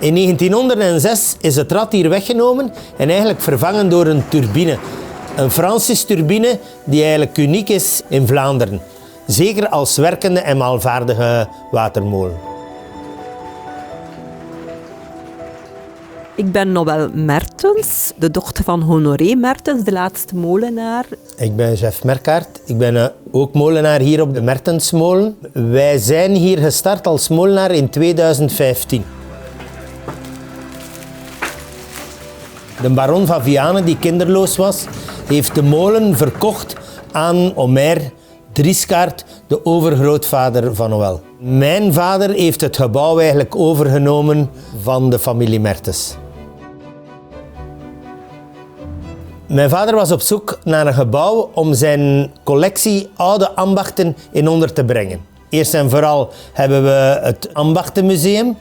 In 1906 is het rad hier weggenomen en eigenlijk vervangen door een turbine. Een Francis turbine die eigenlijk uniek is in Vlaanderen. Zeker als werkende en maalvaardige watermolen. Ik ben Noël Mertens, de dochter van Honoré Mertens, de laatste molenaar. Ik ben chef Merkaert. Ik ben ook molenaar hier op de Mertensmolen. Wij zijn hier gestart als molenaar in 2015. De baron van Vianen, die kinderloos was, heeft de molen verkocht aan Omer Drieskaart, de overgrootvader van Noël. Mijn vader heeft het gebouw eigenlijk overgenomen van de familie Mertens. Mijn vader was op zoek naar een gebouw om zijn collectie oude ambachten in onder te brengen. Eerst en vooral hebben we het Ambachtenmuseum.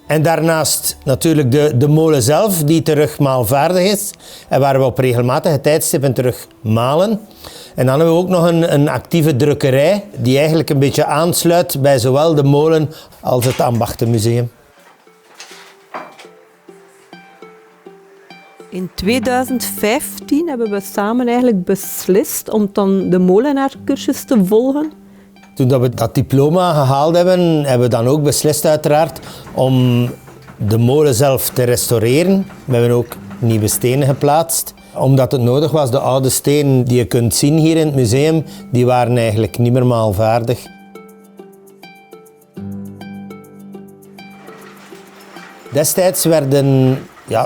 En daarnaast natuurlijk de molen zelf, die terug maalvaardig is. En waar we op regelmatige tijdstippen terug malen. En dan hebben we ook nog een actieve drukkerij, die eigenlijk een beetje aansluit bij zowel de molen als het Ambachtenmuseum. In 2015 hebben we samen eigenlijk beslist om dan de molenaarcursus te volgen. Toen we dat diploma gehaald hebben, hebben we dan ook beslist uiteraard om de molen zelf te restaureren. We hebben ook nieuwe stenen geplaatst. Omdat het nodig was, de oude stenen die je kunt zien hier in het museum, die waren eigenlijk niet meer maalvaardig. Destijds werden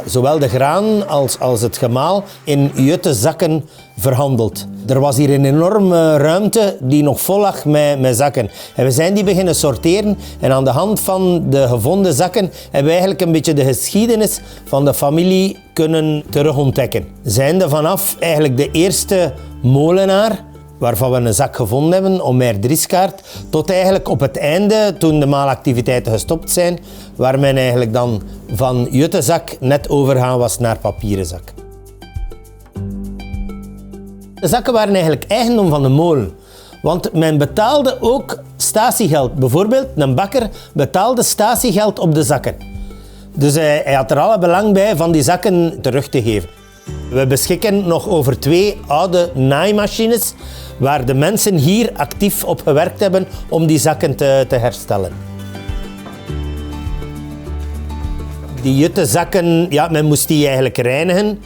zowel de graan als het gemaal in jutte zakken verhandeld. Er was hier een enorme ruimte die nog vol lag met zakken. En we zijn die beginnen sorteren en aan de hand van de gevonden zakken hebben we eigenlijk een beetje de geschiedenis van de familie kunnen terugontdekken. Zijnde vanaf eigenlijk de eerste molenaar, waarvan we een zak gevonden hebben, Omer Drieskaart, tot eigenlijk op het einde, toen de maalactiviteiten gestopt zijn, waar men eigenlijk dan van juttezak net overgaan was naar papieren zak. De zakken waren eigenlijk eigendom van de molen, want men betaalde ook statiegeld. Bijvoorbeeld, een bakker betaalde statiegeld op de zakken. Dus hij had er alle belang bij van die zakken terug te geven. We beschikken nog over 2 oude naaimachines waar de mensen hier actief op gewerkt hebben om die zakken te herstellen. Die jutte zakken, men moest die eigenlijk reinigen,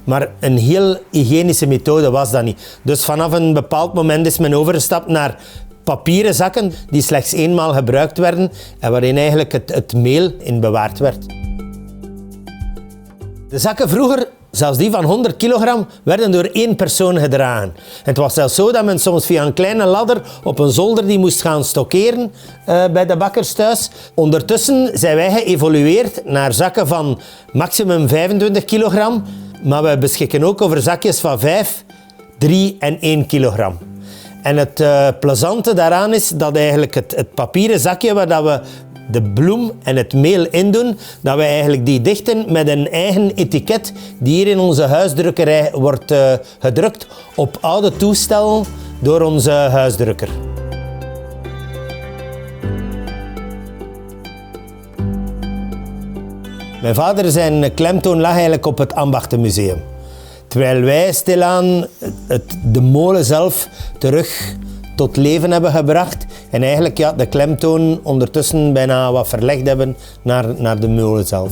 maar een heel hygiënische methode was dat niet. Dus vanaf een bepaald moment is men overgestapt naar papieren zakken die slechts eenmaal gebruikt werden en waarin eigenlijk het meel in bewaard werd. De zakken vroeger, zelfs die van 100 kilogram, werden door 1 persoon gedragen. En het was zelfs zo dat men soms via een kleine ladder op een zolder die moest gaan stockeren bij de bakkers thuis. Ondertussen zijn wij geëvolueerd naar zakken van maximum 25 kilogram, maar we beschikken ook over zakjes van 5, 3 en 1 kilogram. En het plezante daaraan is dat eigenlijk het papieren zakje waar we de bloem en het meel in doen, dat we eigenlijk die dichten met een eigen etiket die hier in onze huisdrukkerij wordt gedrukt op oude toestellen door onze huisdrukker. Mijn vader zijn klemtoon lag eigenlijk op het Ambachtenmuseum. Terwijl wij stilaan de molen zelf terug tot leven hebben gebracht en eigenlijk de klemtoon ondertussen bijna wat verlegd hebben naar de molen zelf.